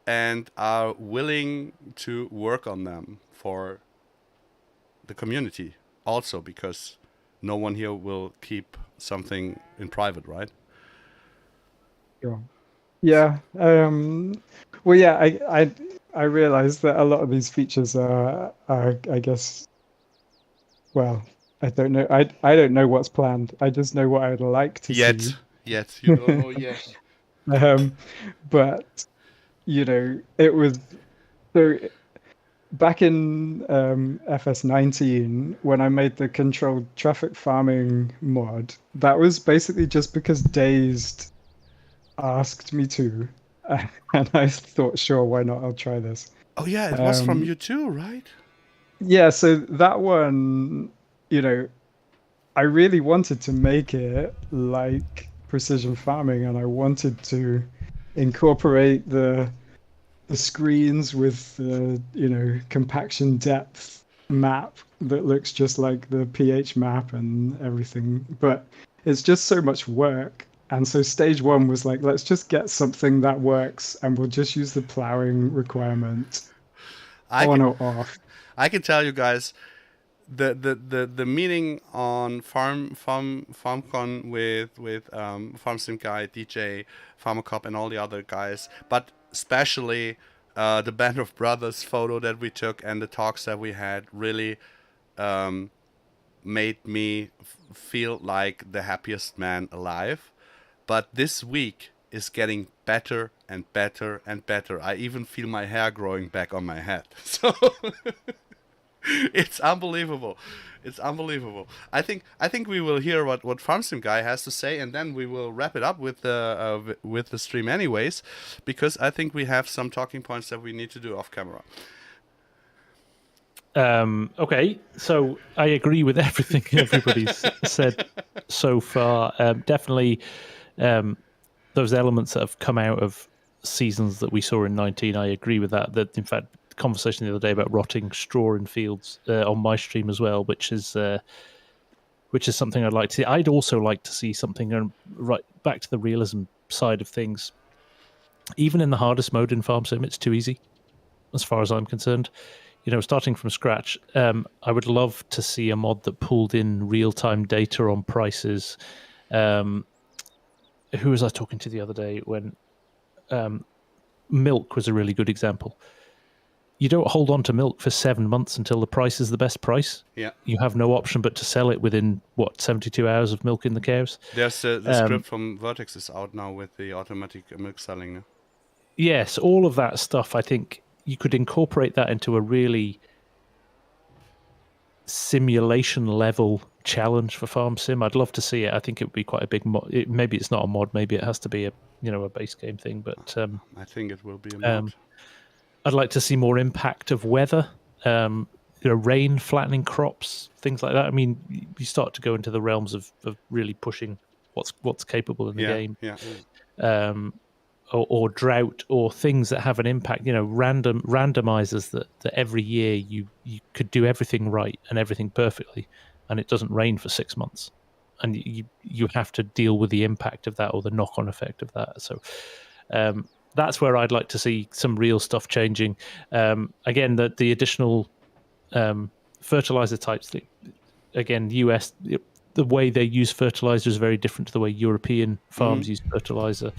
and are willing to work on them for the community also, because no one here will keep something in private, right? Sure. Yeah. Well, yeah, I realize that a lot of these features are I guess, well, I don't know. I don't know what's planned. I just know what I would like to see. Yet, you don't know yet. But it was so back in FS19 when I made the controlled traffic farming mod. That was basically just because Dazed asked me to, and I thought, sure, why not? I'll try this. Oh yeah, it was from you too, right? Yeah, so that one, I really wanted to make it like precision farming, and I wanted to incorporate the screens with the compaction depth map that looks just like the pH map and everything, but it's just so much work. And so stage one was like, let's just get something that works, and we'll just use the plowing requirement on or off. I can tell you guys, the meeting on FarmCon with FarmSim guy, DJ, FarmerCop, and all the other guys, but especially the Band of Brothers photo that we took and the talks that we had really made me feel like the happiest man alive. But this week is getting better and better and better. I even feel my hair growing back on my head. So it's unbelievable. It's unbelievable. I think we will hear what FarmSim guy has to say, and then we will wrap it up with the stream anyways, because I think we have some talking points that we need to do off camera. Okay, so I agree with everything everybody's said so far. Definitely, those elements that have come out of seasons that we saw in 19, I agree with that. That in fact, the conversation the other day about rotting straw in fields on my stream as well, which is something I'd like to see. I'd also like to see something right back to the realism side of things. Even in the hardest mode in FarmSim, it's too easy, as far as I'm concerned. Starting from scratch, I would love to see a mod that pulled in real-time data on prices. Who was I talking to the other day when milk was a really good example? You don't hold on to milk for 7 months until the price is the best price. Yeah. You have no option but to sell it within, 72 hours of milking the cows? There's the script from Vertex is out now with the automatic milk selling. No? Yes, all of that stuff, I think you could incorporate that into a really simulation level challenge for FarmSim. I'd love to see it. I think it would be quite a big mod. Maybe it's not a mod. Maybe it has to be a base game thing. But I think it will be a mod. I'd like to see more impact of weather. Rain, flattening crops, things like that. I mean, you start to go into the realms of really pushing what's capable in the game. Yeah. Or drought, or things that have an impact. Randomizers that every year you could do everything right and everything perfectly, and it doesn't rain for 6 months, and you have to deal with the impact of that or the knock-on effect of that. So that's where I'd like to see some real stuff changing. Again, the additional fertilizer types. Again, US, the way they use fertilizer is very different to the way European farms use fertilizer.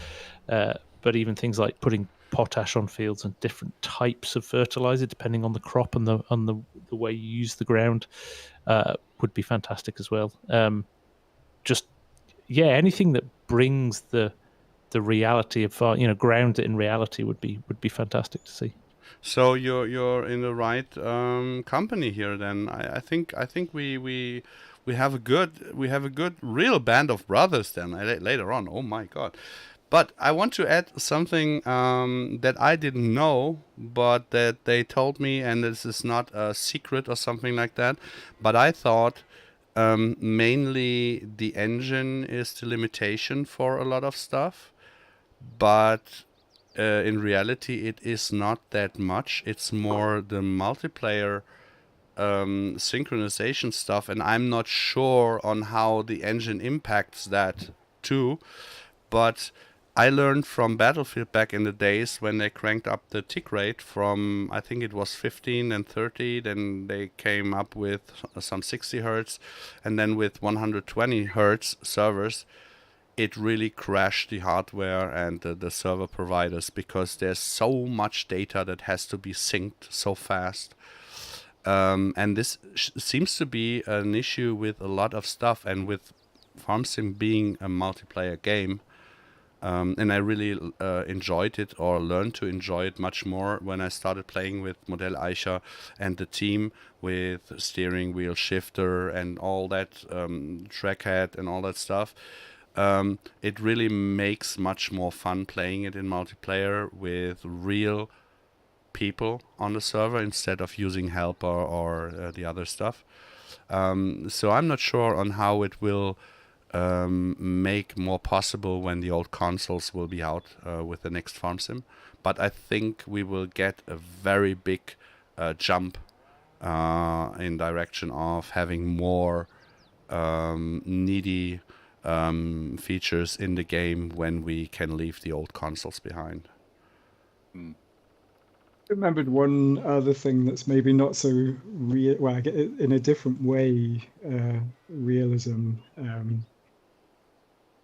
But even things like putting potash on fields and different types of fertilizer, depending on the crop and the way you use the ground, would be fantastic as well. Anything that brings the reality of ground it in reality would be fantastic to see. So you're in the right company here. Then I think we have a good real band of brothers. Then later on. Oh my God. But I want to add something that I didn't know, but that they told me, and this is not a secret or something like that, but I thought mainly the engine is the limitation for a lot of stuff, but in reality it is not that much. It's more the multiplayer synchronization stuff, and I'm not sure on how the engine impacts that too, but I learned from Battlefield back in the days when they cranked up the tick rate from, I think it was 15 and 30, then they came up with some 60 hertz, and then with 120 hertz servers, it really crashed the hardware and the server providers, because there's so much data that has to be synced so fast. And this seems to be an issue with a lot of stuff, and with FarmSim being a multiplayer game. And I really enjoyed it, or learned to enjoy it much more when I started playing with Modelleicher and the team, with steering wheel, shifter, and all that, trackhead and all that stuff. It really makes much more fun playing it in multiplayer with real people on the server instead of using helper or the other stuff. So I'm not sure on how it will make more possible when the old consoles will be out with the next FarmSim. But I think we will get a very big jump in direction of having more needy features in the game when we can leave the old consoles behind. I remembered one other thing that's maybe not so real, well, I get it in a different way, realism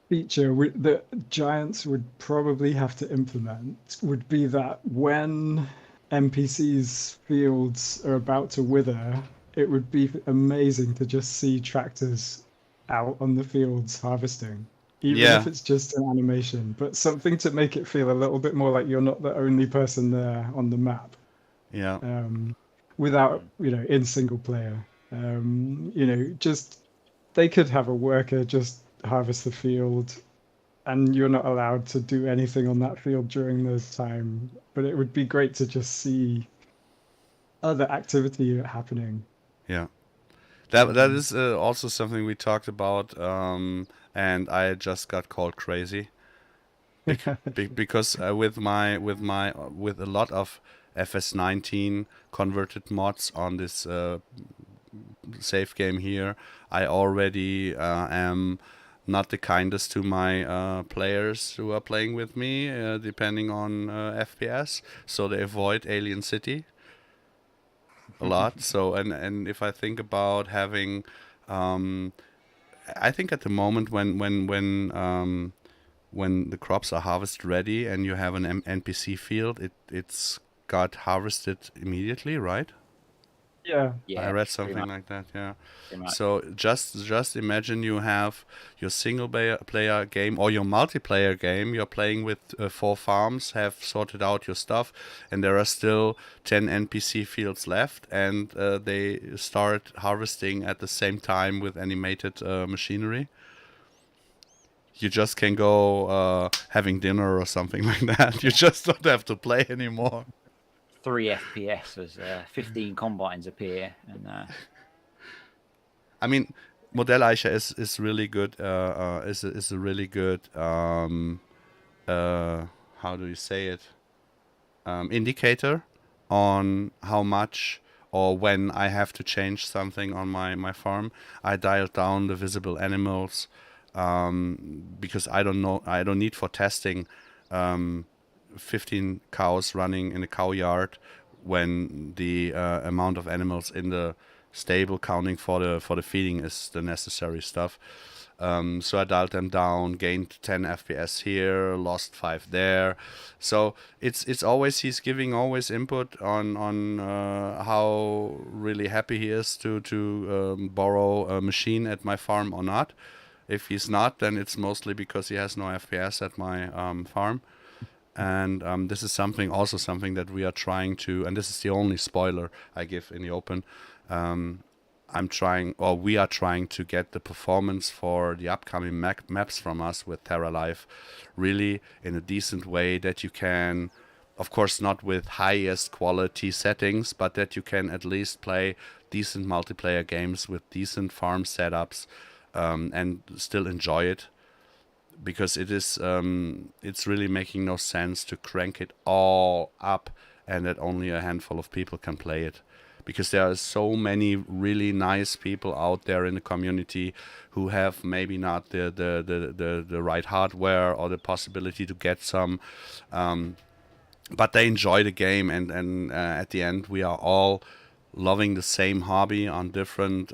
feature that Giants would probably have to implement would be that when NPCs' fields are about to wither, it would be amazing to just see tractors out on the fields harvesting. Even Yeah. if it's just an animation, but something to make it feel a little bit more like you're not the only person there on the map, Yeah. without, in single player. Just they could have a worker just harvest the field, and you're not allowed to do anything on that field during the time. But it would be great to just see other activity happening. Yeah. That is also something we talked about, and I just got called crazy because with a lot of FS19 converted mods on this save game here, I already am not the kindest to my players who are playing with me, depending on FPS. So they avoid Alien City a lot. So and if I think about having, I think at the moment when the crops are harvest ready and you have an NPC field, it's got harvested immediately, right? Yeah. Yeah, I read pretty something much, like that. Yeah. pretty much. So just imagine you have your single player game or your multiplayer game. You're playing with 4 farms, have sorted out your stuff, and there are still 10 NPC fields left, and they start harvesting at the same time with animated machinery. You just can go having dinner or something like that. You just don't have to play anymore. 3 FPS as 15 combines appear, and I mean, Modelleicher is really good. Is a really good how do you say it? Indicator on how much or when I have to change something on my farm. I dialed down the visible animals because I don't need for testing 15 cows running in a cow yard when the amount of animals in the stable counting for the feeding is the necessary stuff. So I dialed them down, gained 10 FPS here, lost 5 there. So it's always, he's giving always input on how really happy he is to borrow a machine at my farm or not. If he's not, then it's mostly because he has no FPS at my farm. And this is something that we are trying to, and this is the only spoiler I give in the open. We are trying to get the performance for the upcoming maps from us with TerraLife really in a decent way, that you can, of course not with highest quality settings, but that you can at least play decent multiplayer games with decent farm setups and still enjoy it. Because it's really making no sense to crank it all up and that only a handful of people can play it. Because there are so many really nice people out there in the community who have maybe not the right hardware or the possibility to get some, but they enjoy the game, and at the end we are all loving the same hobby on different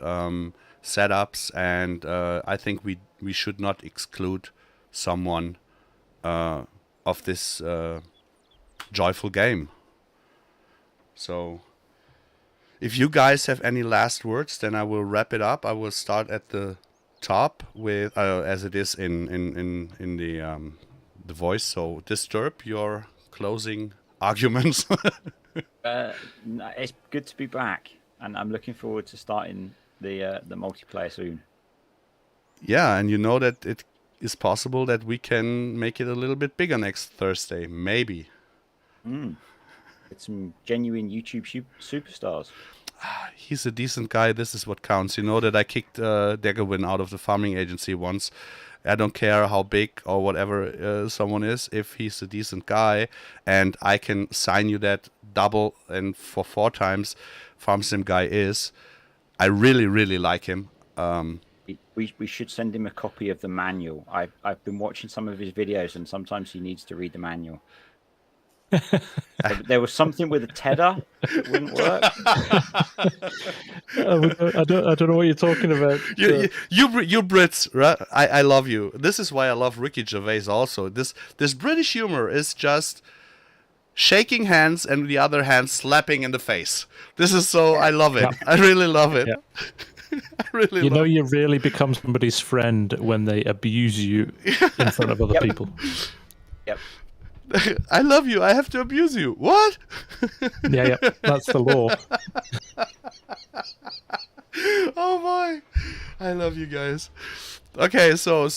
setups, and I think we should not exclude someone of this joyful game. So If you guys have any last words, then I will wrap it up. I will start at the top with as it is in the voice. So disturb your closing arguments. No, it's good to be back, and I'm looking forward to starting the multiplayer soon. Yeah, and you know that it is possible that we can make it a little bit bigger next Thursday, maybe. With some genuine YouTube superstars. He's a decent guy. This is what counts. You know that I kicked Deggerwin out of the farming agency once. I don't care how big or whatever someone is. If he's a decent guy, and I can sign you that double and for 4 times FarmSim guy is, I really, really like him. We should send him a copy of the manual. I've been watching some of his videos, and sometimes he needs to read the manual. There was something with a tether that wouldn't work. I don't know what you're talking about. You Brits, right? I love you. This is why I love Ricky Gervais also. This British humor is just shaking hands and the other hand slapping in the face. This is so, I love it. Yeah. I really love it. Yeah. I really You love know, it. you really become somebody's friend when they abuse you in front of other people. Yep. I love you. I have to abuse you. What? Yeah, that's the law. Oh boy, I love you guys. Okay, so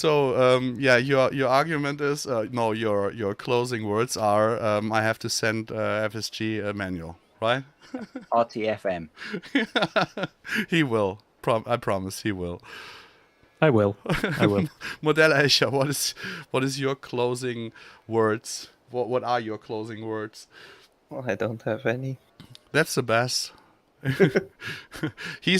yeah, your argument is no, your closing words are I have to send FSG a manual, right? RTFM. He will. I promise he will. I will. Modelleicher, what is your closing words? What are your closing words? Well, I don't have any. That's the best. he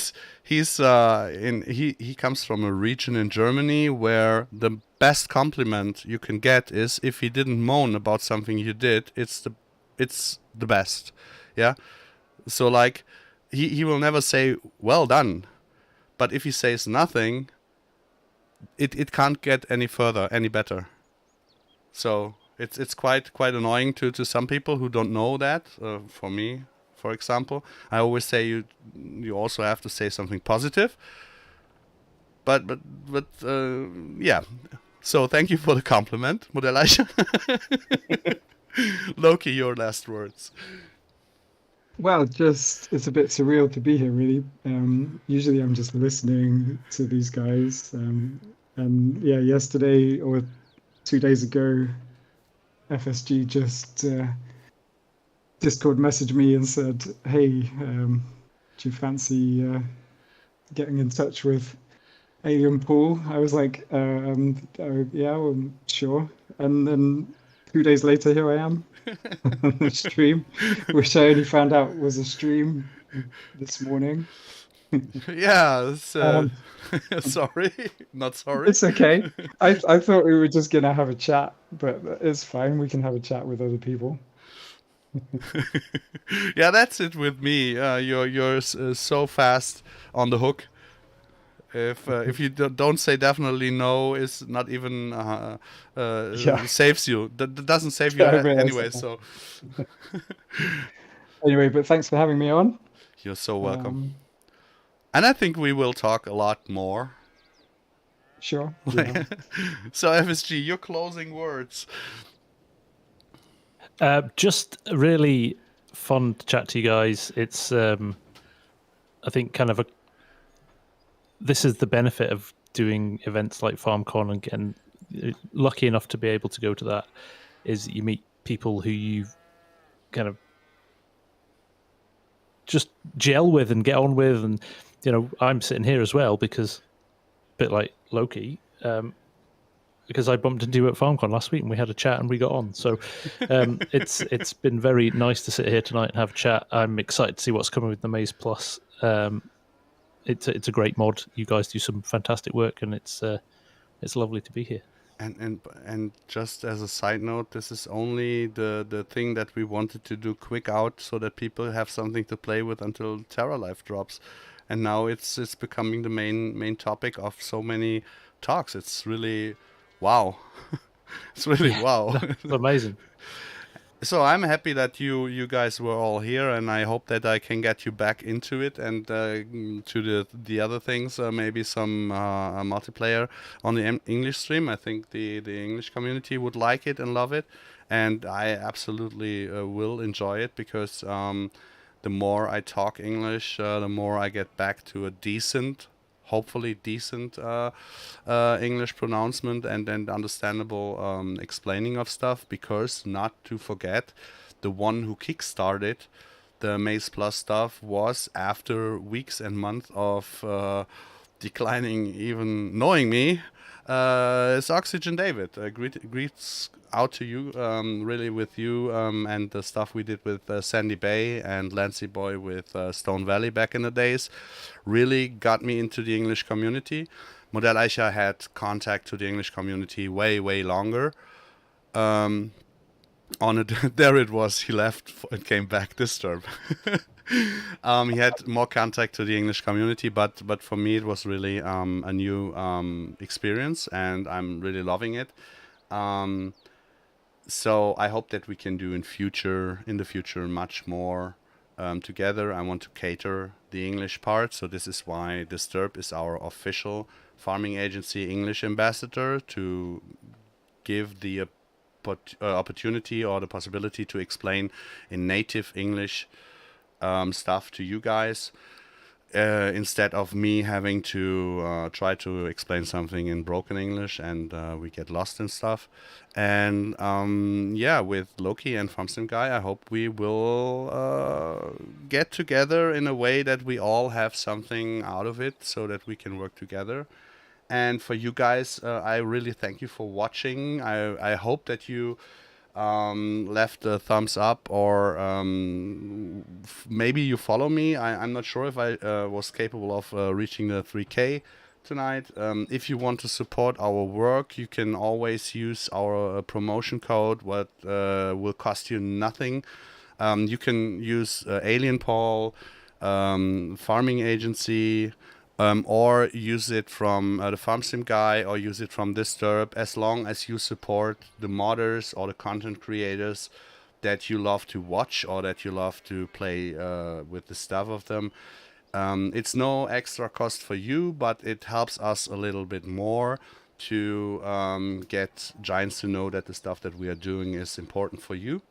comes from a region in Germany where the best compliment you can get is if he didn't moan about something you did, it's the best. Yeah. So like he will never say well done. But if he says nothing, it can't get any further, any better. So it's quite annoying to some people who don't know that. For me, for example, I always say you also have to say something positive. But yeah. So thank you for the compliment, Modelleicher. Loki, your last words. Well, just it's a bit surreal to be here, really. Usually I'm just listening to these guys. And yeah, yesterday or 2 days ago, FSG just Discord messaged me and said, hey, do you fancy getting in touch with Alien Paul? I was like, yeah, well, sure. And then 2 days later, here I am on the stream, which I only found out was a stream this morning. Yeah, sorry, not sorry. It's okay. I thought we were just gonna have a chat, but it's fine. We can have a chat with other people. Yeah, that's it with me. You're so fast on the hook. If you don't say definitely no, it's not even saves you. That doesn't save you anyway. So anyway, but thanks for having me on. You're so welcome. And I think we will talk a lot more. Sure. Yeah. So FSG, your closing words. Just really fun to chat to you guys. It's I think kind of this is the benefit of doing events like FarmCon and getting lucky enough to be able to go to that, is you meet people who you kind of just gel with and get on with. And you know, I'm sitting here as well because a bit like Loki, because I bumped into you at FarmCon last week and we had a chat and we got on. So it's been very nice to sit here tonight and have a chat. I'm excited to see what's coming with the MaizePlus. It's a great mod. You guys do some fantastic work, and it's lovely to be here. And just as a side note, this is only the thing that we wanted to do quick out so that people have something to play with until Terra Life drops. And now it's becoming the main topic of so many talks. It's really wow. It's really wow. It's amazing. So I'm happy that you guys were all here, and I hope that I can get you back into it and to the other things. Maybe some multiplayer on the English stream. I think the English community would like it and love it, and I absolutely will enjoy it because the more I talk English, the more I get back to a decent, hopefully decent English pronouncement and understandable explaining of stuff. Because not to forget, the one who kickstarted the MaizePlus stuff was after weeks and months of declining, even knowing me. It's Oxygen David. Greets out to you, really with you and the stuff we did with Sandy Bay and Lancy Boy with Stone Valley back in the days. Really got me into the English community. Modelleicher had contact to the English community way longer. On it, there it was. He left and came back this term. He had more contact to the English community, but for me it was really a new experience, and I'm really loving it. So I hope that we can do in the future much more together. I want to cater the English part, so this is why Disturb is our official farming agency English ambassador, to give the opportunity or the possibility to explain in native English stuff to you guys, instead of me having to try to explain something in broken English and we get lost and stuff. And yeah, with Loki and FarmSim Guy, I hope we will get together in a way that we all have something out of it, so that we can work together. And for you guys, I really thank you for watching. I hope that you left a thumbs up, or maybe you follow me. I'm not sure if I was capable of reaching the 3K tonight. If you want to support our work, you can always use our promotion code, what will cost you nothing. You can use Alien Paul, Farming Agency, or use it from the FarmSim Guy, or use it from Disturb, as long as you support the modders or the content creators that you love to watch or that you love to play with the stuff of them. It's no extra cost for you, but it helps us a little bit more to get Giants to know that the stuff that we are doing is important for you.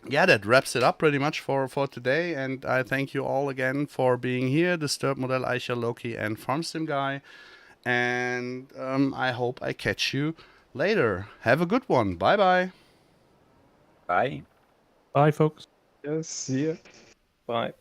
Yeah, that wraps it up pretty much for today, and I thank you all again for being here, Disturb, Modelleicher, Loki, and FarmSim Guy, and I hope I catch you later. Have a good one. Bye. Bye. Bye, folks. Yes, see ya. Bye.